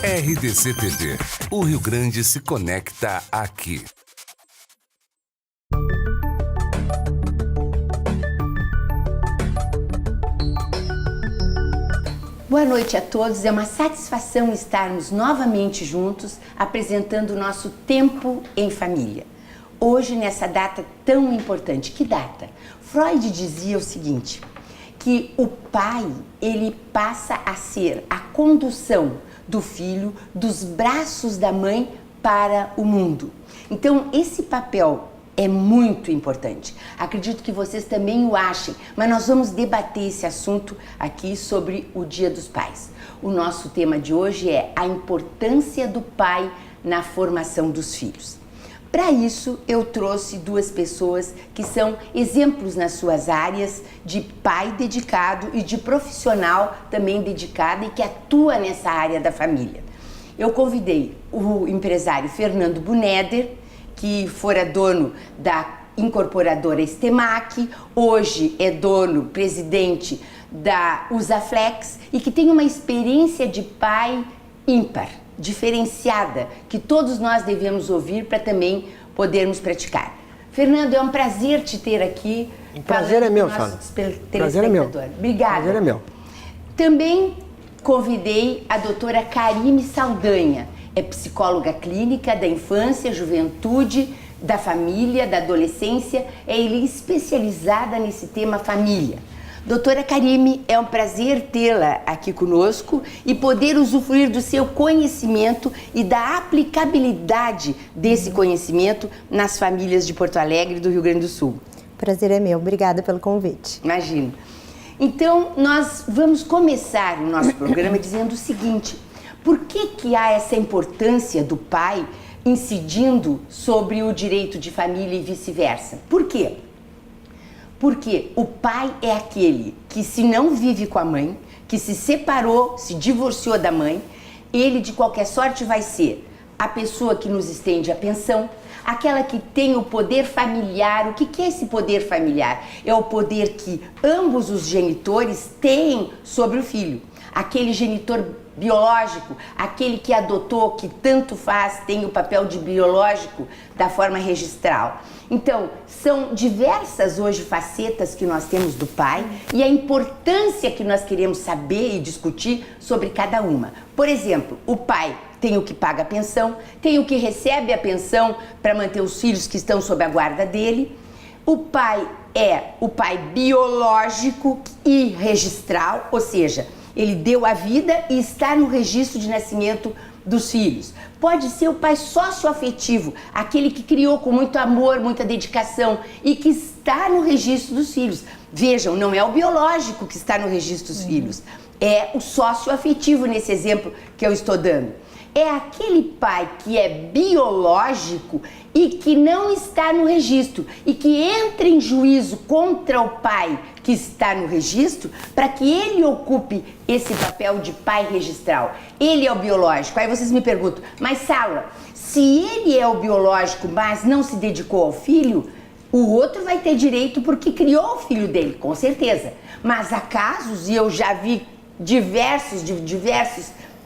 RDC TV. O Rio Grande se conecta aqui. Boa noite a todos, é uma satisfação estarmos novamente juntos apresentando o nosso Tempo em Família. Hoje, nessa data tão importante. Que data? Freud dizia o seguinte, que o pai, ele passa a ser a condução do filho dos braços da mãe para o mundo. Então, esse papel é muito importante. Acredito que vocês também o achem, mas nós vamos debater esse assunto aqui sobre o Dia dos Pais. O nosso tema de hoje é a importância do pai na formação dos filhos. Para isso, eu trouxe duas pessoas que são exemplos nas suas áreas de pai dedicado e de profissional também dedicada e que atua nessa área da família. Eu convidei o empresário Fernando Buneder, que fora dono da incorporadora Estemac, hoje é dono, presidente da Usaflex e que tem uma experiência de pai ímpar, diferenciada, que todos nós devemos ouvir para também podermos praticar. Fernando, é um prazer te ter aqui. O prazer é meu, Sara. Prazer é meu. Obrigada. Prazer é meu. Também convidei a doutora Karime Saldanha, é psicóloga clínica da infância, juventude, da família, da adolescência, é especializada nesse tema família. Doutora Karime, é um prazer tê-la aqui conosco e poder usufruir do seu conhecimento e da aplicabilidade desse conhecimento nas famílias de Porto Alegre e do Rio Grande do Sul. Prazer é meu, obrigada pelo convite. Imagino. Então, nós vamos começar o nosso programa dizendo o seguinte: por que há essa importância do pai incidindo sobre o direito de família e vice-versa? Por quê? Porque o pai é aquele que, se não vive com a mãe, que se separou, se divorciou da mãe, ele de qualquer sorte vai ser a pessoa que nos estende a pensão, aquela que tem o poder familiar. O que é esse poder familiar? É o poder que ambos os genitores têm sobre o filho. Aquele genitor biológico, aquele que adotou, que tanto faz, tem o papel de biológico da forma registral. Então, são diversas hoje facetas que nós temos do pai e a importância que nós queremos saber e discutir sobre cada uma. Por exemplo, o pai tem o que paga a pensão, tem o que recebe a pensão para manter os filhos que estão sob a guarda dele. O pai é o pai biológico e registral, ou seja, ele deu a vida e está no registro de nascimento dos filhos. Pode ser o pai socioafetivo, aquele que criou com muito amor, muita dedicação e que está no registro dos filhos. Vejam, não é o biológico que está no registro dos filhos, é o socioafetivo nesse exemplo que eu estou dando. É aquele pai que é biológico e que não está no registro e que entra em juízo contra o pai que está no registro para que ele ocupe esse papel de pai registral. Ele é o biológico. Aí vocês me perguntam, mas Sala, se ele é o biológico, mas não se dedicou ao filho, o outro vai ter direito porque criou o filho dele, com certeza. Mas há casos, e eu já vi diversos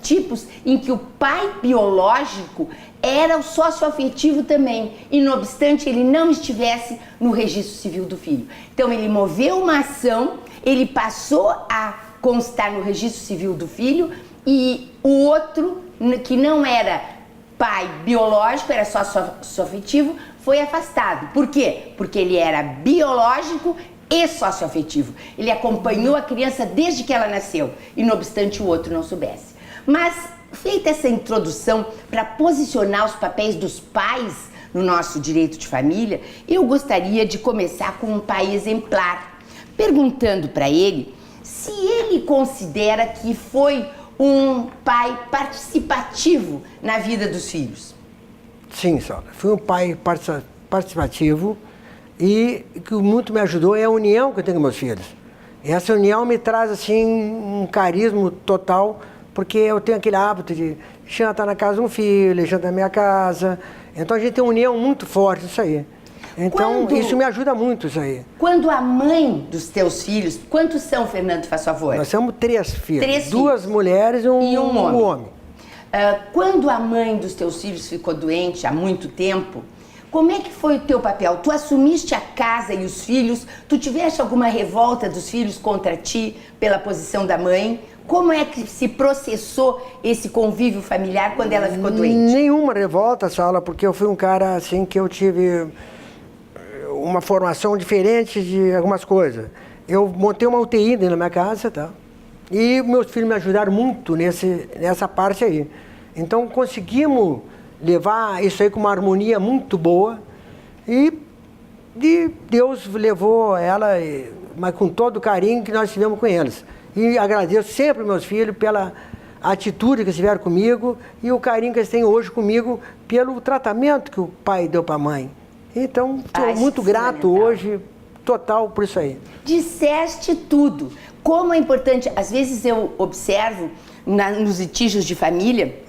tipos em que o pai biológico era o socioafetivo também e, não obstante, ele não estivesse no registro civil do filho. Então, ele moveu uma ação, ele passou a constar no registro civil do filho e o outro, que não era pai biológico, era socioafetivo, foi afastado. Por quê? Porque ele era biológico e socioafetivo. Ele acompanhou a criança desde que ela nasceu e, não obstante, o outro não soubesse. Mas, feita essa introdução para posicionar os papéis dos pais no nosso direito de família, eu gostaria de começar com um pai exemplar, perguntando para ele se ele considera que foi um pai participativo na vida dos filhos. Sim, Sara. Fui um pai participativo e o que muito me ajudou é a união que eu tenho com meus filhos. E essa união me traz assim um carisma total, porque eu tenho aquele hábito de jantar na casa de um filho, jantar na minha casa. Então a gente tem uma união muito forte nisso aí. Então isso me ajuda muito, isso aí. Quando a mãe dos teus filhos, quantos são, Fernando, faz favor? Nós somos 3 filhos. 3 2 filhos. mulheres e um homem. Quando a mãe dos teus filhos ficou doente há muito tempo, como é que foi o teu papel? Tu assumiste a casa e os filhos? Tu tiveste alguma revolta dos filhos contra ti pela posição da mãe? Como é que se processou esse convívio familiar quando ela ficou doente? Nenhuma revolta, Saula, porque eu fui um cara assim que eu tive uma formação diferente de algumas coisas. Eu montei uma UTI dentro da minha casa, tá? E meus filhos me ajudaram muito nessa parte aí. Então conseguimos levar isso aí com uma harmonia muito boa e Deus levou ela, mas com todo o carinho que nós tivemos com eles. E agradeço sempre meus filhos pela atitude que eles tiveram comigo e o carinho que eles têm hoje comigo pelo tratamento que o pai deu para a mãe. Então, estou muito grato hoje, total, por isso aí. Disseste tudo. Como é importante, às vezes eu observo nos litígios de família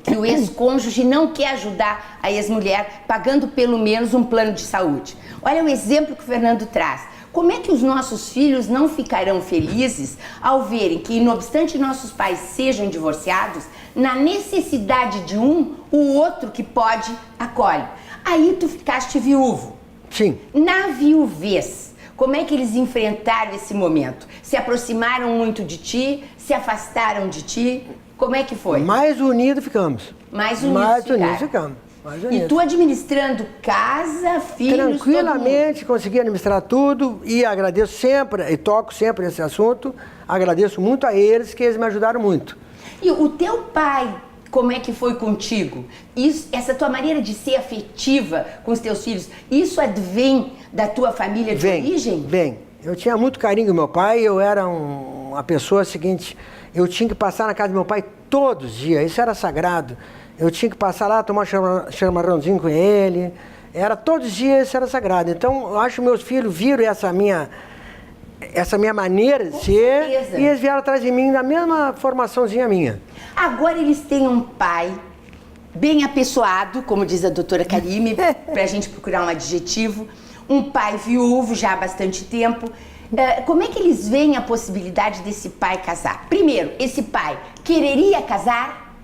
que o ex-cônjuge não quer ajudar a ex-mulher pagando pelo menos um plano de saúde. Olha o exemplo que o Fernando traz. Como é que os nossos filhos não ficarão felizes ao verem que, não obstante nossos pais sejam divorciados, na necessidade de um, o outro que pode acolhe? Aí tu ficaste viúvo. Sim. Na viuvez, como é que eles enfrentaram esse momento? Se aproximaram muito de ti? Se afastaram de ti? Como é que foi? Mais unidos ficamos. Mais unidos ficamos. E tu administrando casa, filhos, tranquilamente, consegui administrar tudo e agradeço sempre, e toco sempre esse assunto, agradeço muito a eles, que eles me ajudaram muito. E o teu pai, como é que foi contigo? Essa tua maneira de ser afetiva com os teus filhos, isso advém da tua família de origem? Vem. Eu tinha muito carinho do meu pai, eu era uma pessoa seguinte, eu tinha que passar na casa do meu pai todos os dias, isso era sagrado. Eu tinha que passar lá, tomar chimarrãozinho com ele. Era todos os dias, isso era sagrado. Então, eu acho que meus filhos viram essa minha maneira de ser. Certeza. E eles vieram atrás de mim na mesma formaçãozinha minha. Agora eles têm um pai bem apessoado, como diz a doutora Karime, pra gente procurar um adjetivo. Um pai viúvo já há bastante tempo. Como é que eles veem a possibilidade desse pai casar? Primeiro, esse pai quereria casar?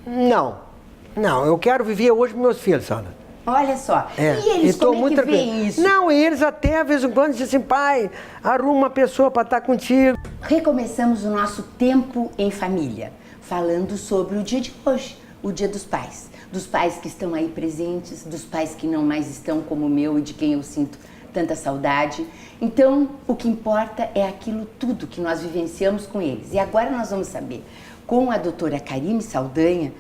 Não, eu quero viver hoje com meus filhos, Sandra. Olha só. E eles como é que veem isso? Não, eles até, às vezes em quando, dizem assim, pai, arruma uma pessoa para estar contigo. Recomeçamos o nosso tempo em família, falando sobre o dia de hoje, o Dia dos Pais. Dos pais que estão aí presentes, dos pais que não mais estão como o meu e de quem eu sinto tanta saudade. Então, o que importa é aquilo tudo que nós vivenciamos com eles. E agora nós vamos saber, com a doutora Karime Saldanha,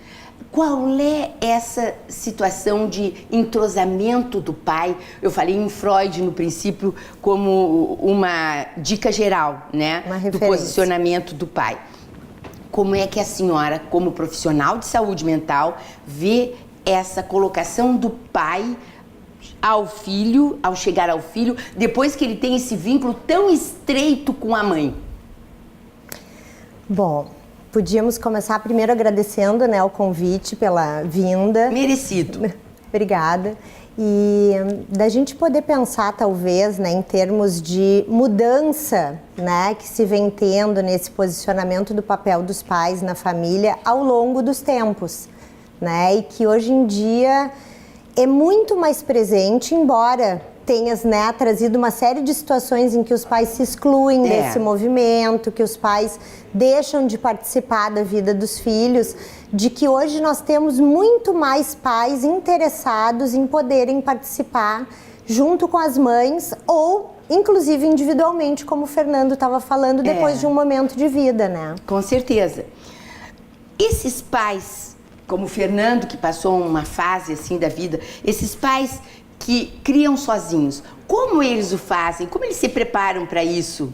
qual é essa situação de entrosamento do pai? Eu falei em Freud no princípio como uma dica geral, né? Uma do posicionamento do pai. Como é que a senhora, como profissional de saúde mental, vê essa colocação do pai ao filho, ao chegar ao filho, depois que ele tem esse vínculo tão estreito com a mãe? Bom, podíamos começar primeiro agradecendo, né, o convite pela vinda. Merecido. Obrigada. E da gente poder pensar, talvez, né, em termos de mudança, né, que se vem tendo nesse posicionamento do papel dos pais na família ao longo dos tempos, né, e que hoje em dia é muito mais presente, embora tenhas, né, trazido uma série de situações em que os pais se excluem desse movimento, que os pais deixam de participar da vida dos filhos, de que hoje nós temos muito mais pais interessados em poderem participar junto com as mães ou, inclusive, individualmente, como o Fernando estava falando, depois de um momento de vida, né? Com certeza. Esses pais, como o Fernando, que passou uma fase assim da vida, esses pais que criam sozinhos, como eles o fazem? Como eles se preparam para isso?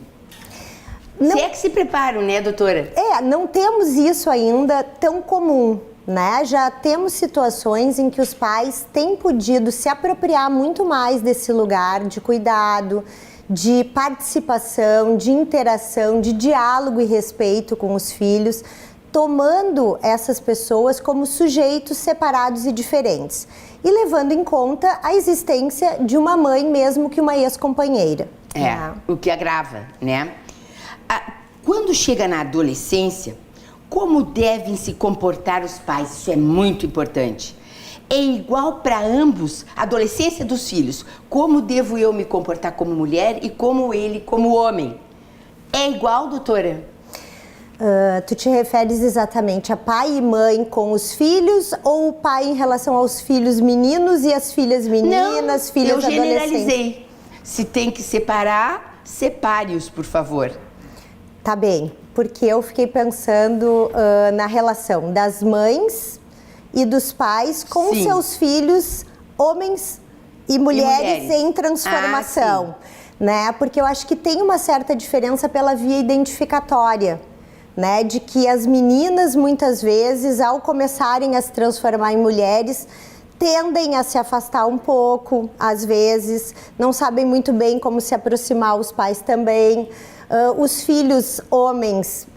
Não, se é que se preparam, né, doutora? Não temos isso ainda tão comum, né? Já temos situações em que os pais têm podido se apropriar muito mais desse lugar de cuidado, de participação, de interação, de diálogo e respeito com os filhos, tomando essas pessoas como sujeitos separados e diferentes e levando em conta a existência de uma mãe mesmo que uma ex-companheira. O que agrava, né? Quando chega na adolescência, Como devem se comportar os pais? Isso é muito importante. É igual para ambos, a adolescência dos filhos. Como devo eu me comportar como mulher e como ele como homem? É igual, doutora? Tu te referes exatamente a pai e mãe com os filhos ou o pai em relação aos filhos meninos e as filhas meninas, Não, filhas adolescentes? eu generalizei. Se tem que separar, separe-os, por favor. Tá bem, porque eu fiquei pensando na relação das mães e dos pais com Sim. seus filhos, homens e mulheres em transformação, né? Porque eu acho que tem uma certa diferença pela via identificatória, né? De que as meninas, muitas vezes, ao começarem a se transformar em mulheres, tendem a se afastar um pouco, às vezes, não sabem muito bem como se aproximar, os pais também. Os filhos homens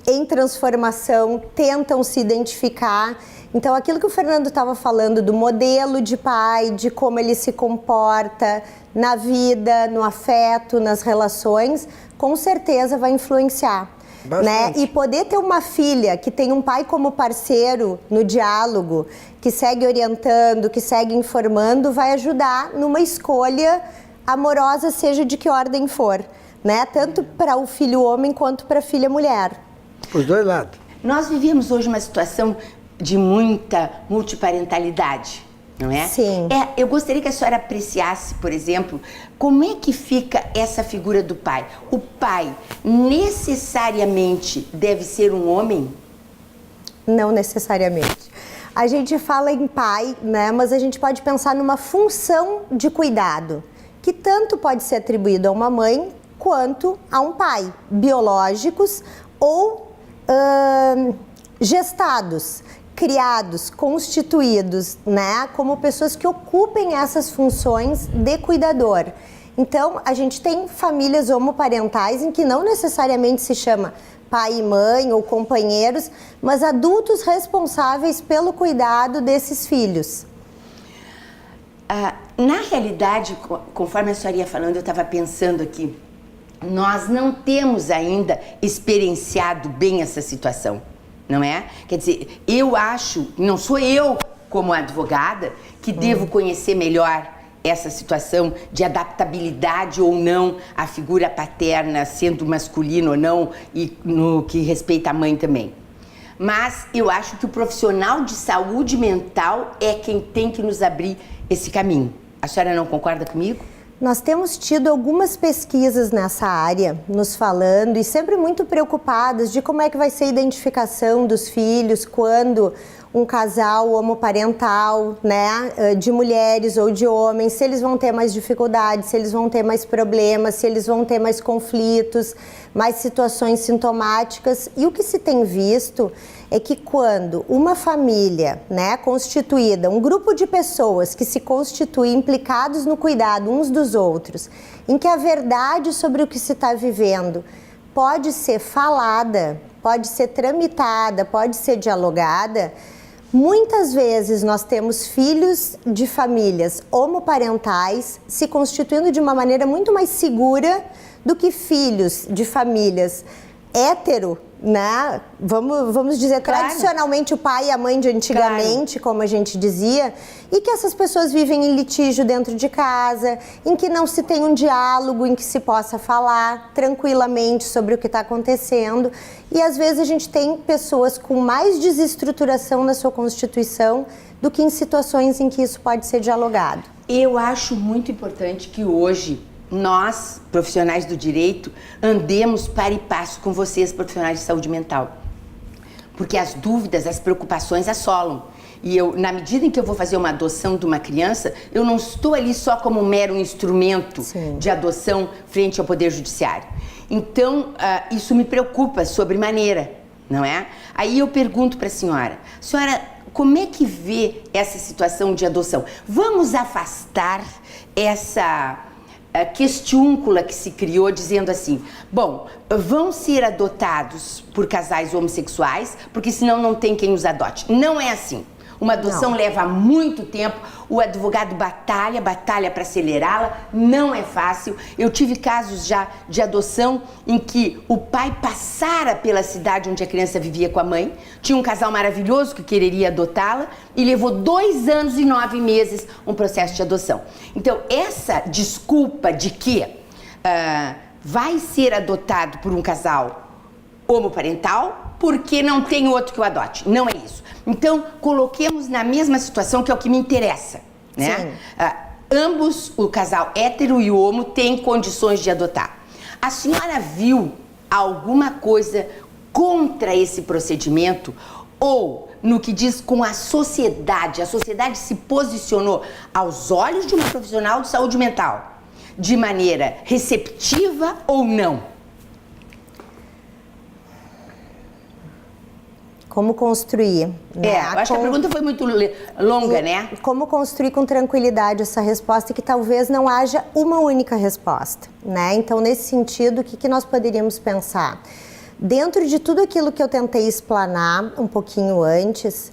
em transformação tentam se identificar. Então, aquilo que o Fernando estava falando do modelo de pai, de como ele se comporta na vida, no afeto, nas relações, com certeza vai influenciar. Né? E poder ter uma filha que tem um pai como parceiro no diálogo, que segue orientando, que segue informando, vai ajudar numa escolha amorosa, seja de que ordem for, né? Tanto para o filho homem quanto para a filha mulher. Os dois lados. Nós vivemos hoje uma situação de muita multiparentalidade, não é? Sim. Eu gostaria que a senhora apreciasse, por exemplo, como é que fica essa figura do pai. O pai necessariamente deve ser um homem? Não necessariamente. A gente fala em pai, né? Mas a gente pode pensar numa função de cuidado, que tanto pode ser atribuído a uma mãe quanto a um pai, biológicos ou gestados, criados, constituídos, né, como pessoas que ocupem essas funções de cuidador. Então, a gente tem famílias homoparentais em que não necessariamente se chama pai e mãe ou companheiros, mas adultos responsáveis pelo cuidado desses filhos. Na realidade, conforme a senhora ia falando, eu estava pensando aqui, nós não temos ainda experienciado bem essa situação. Não é? Quer dizer, eu acho, não sou eu como advogada que devo conhecer melhor essa situação de adaptabilidade ou não à figura paterna, sendo masculino ou não, e no que respeita a mãe também. Mas eu acho que o profissional de saúde mental é quem tem que nos abrir esse caminho. A senhora não concorda comigo? Nós temos tido algumas pesquisas nessa área, nos falando e sempre muito preocupadas de como é que vai ser a identificação dos filhos quando um casal homoparental, né, de mulheres ou de homens, se eles vão ter mais dificuldades, se eles vão ter mais problemas, se eles vão ter mais conflitos, mais situações sintomáticas. E o que se tem visto é que quando uma família, né, constituída, um grupo de pessoas que se constituem implicados no cuidado uns dos outros, em que a verdade sobre o que se está vivendo pode ser falada, pode ser tramitada, pode ser dialogada, muitas vezes nós temos filhos de famílias homoparentais se constituindo de uma maneira muito mais segura do que filhos de famílias hétero, né? Vamos dizer, claro, tradicionalmente o pai e a mãe de antigamente, claro, como a gente dizia, e que essas pessoas vivem em litígio dentro de casa, em que não se tem um diálogo em que se possa falar tranquilamente sobre o que está acontecendo, e às vezes a gente tem pessoas com mais desestruturação na sua constituição do que em situações em que isso pode ser dialogado. Eu acho muito importante que hoje nós, profissionais do direito, andemos par e passo com vocês, profissionais de saúde mental. Porque as dúvidas, as preocupações assolam. E eu, na medida em que eu vou fazer uma adoção de uma criança, eu não estou ali só como um mero instrumento, sim, de adoção frente ao Poder Judiciário. Então, isso me preocupa sobremaneira, não é? Aí eu pergunto para a senhora, como é que vê essa situação de adoção? Vamos afastar essa questiúncula que se criou dizendo assim, bom, vão ser adotados por casais homossexuais, porque senão não tem quem os adote. Não é assim. Uma adoção leva muito tempo, o advogado batalha para acelerá-la, não é fácil. Eu tive casos já de adoção em que o pai passara pela cidade onde a criança vivia com a mãe, tinha um casal maravilhoso que quereria adotá-la e levou 2 anos e 9 meses um processo de adoção. Então, essa desculpa de que vai ser adotado por um casal homoparental porque não tem outro que o adote. Não é isso. Então, coloquemos na mesma situação, que é o que me interessa, né? Ambos, o casal hétero e o homo, têm condições de adotar. A senhora viu alguma coisa contra esse procedimento ou no que diz com a sociedade? A sociedade se posicionou aos olhos de uma profissional de saúde mental de maneira receptiva ou não? Como construir? Né? Eu acho que a pergunta foi muito longa, né? Como construir com tranquilidade essa resposta, que talvez não haja uma única resposta, né? Então, nesse sentido, o que nós poderíamos pensar? Dentro de tudo aquilo que eu tentei explanar um pouquinho antes,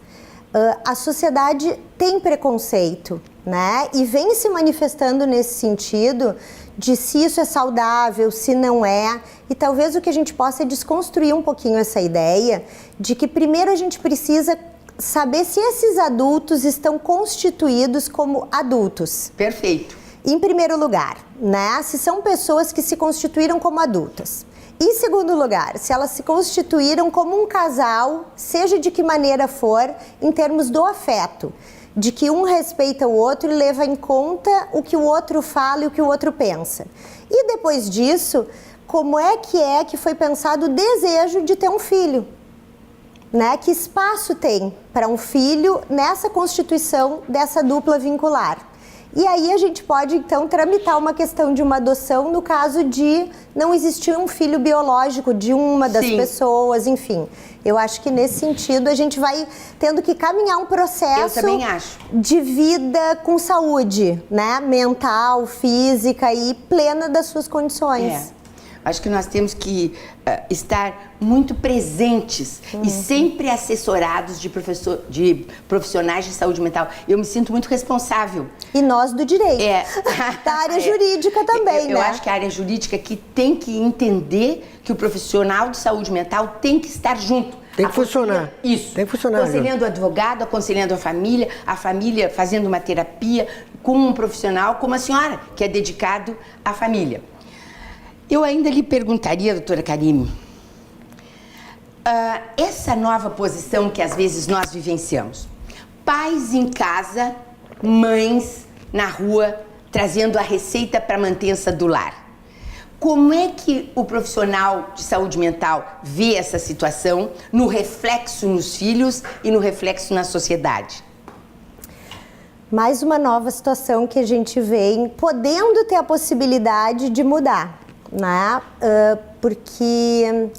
a sociedade tem preconceito, né? E vem se manifestando nesse sentido de se isso é saudável, se não é. E talvez o que a gente possa é desconstruir um pouquinho essa ideia de que primeiro a gente precisa saber se esses adultos estão constituídos como adultos. Perfeito. Em primeiro lugar, né? Se são pessoas que se constituíram como adultas. Em segundo lugar, se elas se constituíram como um casal, seja de que maneira for, em termos do afeto, de que um respeita o outro e leva em conta o que o outro fala e o que o outro pensa. E depois disso, como é que foi pensado o desejo de ter um filho? Né? Que espaço tem para um filho nessa constituição dessa dupla vincular? E aí a gente pode, então, tramitar uma questão de uma adoção no caso de não existir um filho biológico de uma das pessoas, enfim. Eu acho que nesse sentido a gente vai tendo que caminhar um processo de vida com saúde, né? Mental, física e plena das suas condições. Acho que nós temos que estar muito presentes e sempre assessorados de profissionais de saúde mental. Eu me sinto muito responsável. E nós do direito, da área jurídica também, né? Eu acho que a área jurídica aqui tem que entender que o profissional de saúde mental tem que estar junto. Tem que funcionar. Isso. Tem que funcionar. Aconselhando o advogado, aconselhando a família fazendo uma terapia com um profissional como a senhora, que é dedicado à família. Eu ainda lhe perguntaria, doutora Karime, essa nova posição que às vezes nós vivenciamos, pais em casa, mães na rua, trazendo a receita para a mantença do lar. Como é que o profissional de saúde mental vê essa situação no reflexo nos filhos e no reflexo na sociedade? Mais uma nova situação que a gente vem podendo ter a possibilidade de mudar, né? Porque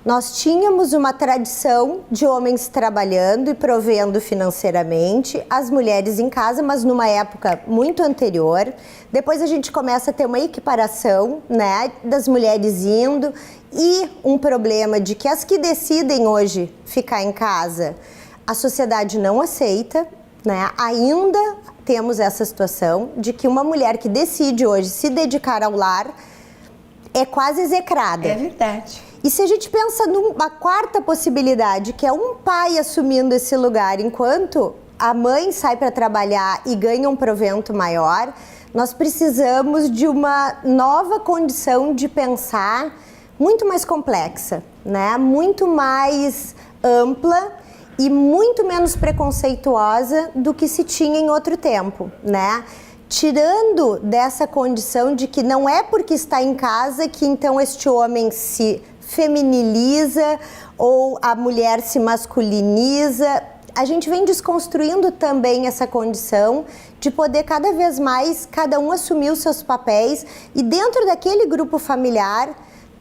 nós tínhamos uma tradição de homens trabalhando e provendo financeiramente, as mulheres em casa, mas numa época muito anterior. Depois a gente começa a ter uma equiparação, né, das mulheres indo, e um problema de que as que decidem hoje ficar em casa, a sociedade não aceita, né? Ainda temos essa situação de que uma mulher que decide hoje se dedicar ao lar é quase execrada. É verdade. E se a gente pensa numa quarta possibilidade, que é um pai assumindo esse lugar enquanto a mãe sai para trabalhar e ganha um provento maior, nós precisamos de uma nova condição de pensar muito mais complexa, né? Muito mais ampla e muito menos preconceituosa do que se tinha em outro tempo, né? Tirando dessa condição de que não é porque está em casa que então este homem se feminiliza ou a mulher se masculiniza. A gente vem desconstruindo também essa condição de poder cada vez mais cada um assumir os seus papéis e dentro daquele grupo familiar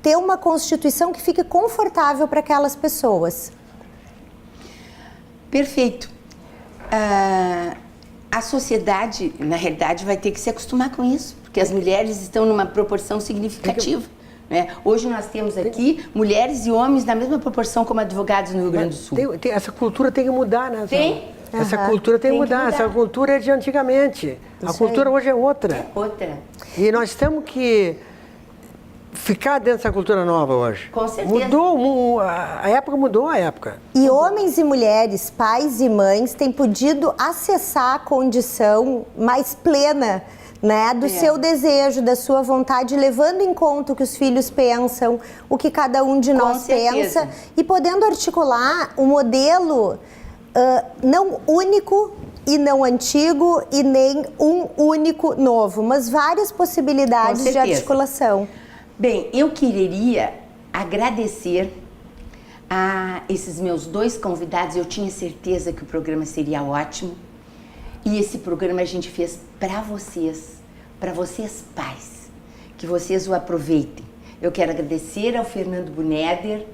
ter uma constituição que fique confortável para aquelas pessoas. Perfeito. A sociedade, na realidade, vai ter que se acostumar com isso, porque as mulheres estão numa proporção significativa. Né? Hoje nós temos aqui mulheres e homens na mesma proporção como advogados no Rio Grande do Sul. Essa cultura tem que mudar, né? Tem. Essa cultura tem que Tem que mudar. mudar. Essa cultura é de antigamente. A Isso cultura aí. hoje é outra. Outra. E nós temos que ficar dentro dessa cultura nova hoje. Com certeza. Mudou, a época mudou a época. E homens e mulheres, pais e mães, têm podido acessar a condição mais plena, né, do seu desejo, da sua vontade, levando em conta o que os filhos pensam, o que cada um de nós certeza. pensa, e podendo articular um modelo não único e não antigo e nem um único novo, mas várias possibilidades Com de certeza. articulação. Bem, eu queria agradecer a esses meus 2 convidados. Eu tinha certeza que o programa seria ótimo. E esse programa a gente fez para vocês pais, que vocês o aproveitem. Eu quero agradecer ao Fernando Buneder,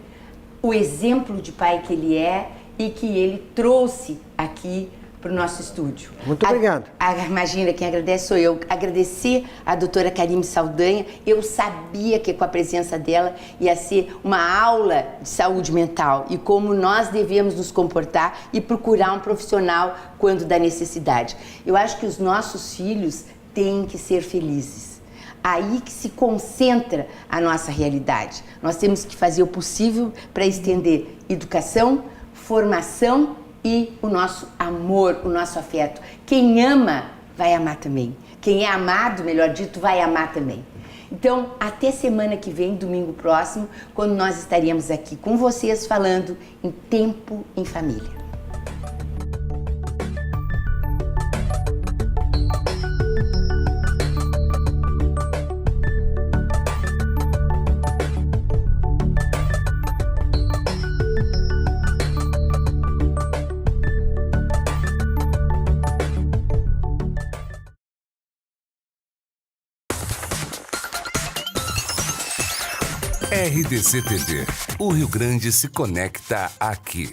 o exemplo de pai que ele é e que ele trouxe aqui para o nosso estúdio. Muito obrigado. Imagina, quem agradece sou eu. Agradecer a doutora Karime Saldanha. Eu sabia que com a presença dela ia ser uma aula de saúde mental e como nós devemos nos comportar e procurar um profissional quando da necessidade. Eu acho que os nossos filhos têm que ser felizes. Aí que se concentra a nossa realidade. Nós temos que fazer o possível para estender educação, formação e o nosso amor, o nosso afeto. Quem ama, vai amar também. Quem é amado, melhor dito, vai amar também. Então, até semana que vem, domingo próximo, quando nós estaremos aqui com vocês falando em Tempo em Família. RDC TV. O Rio Grande se conecta aqui.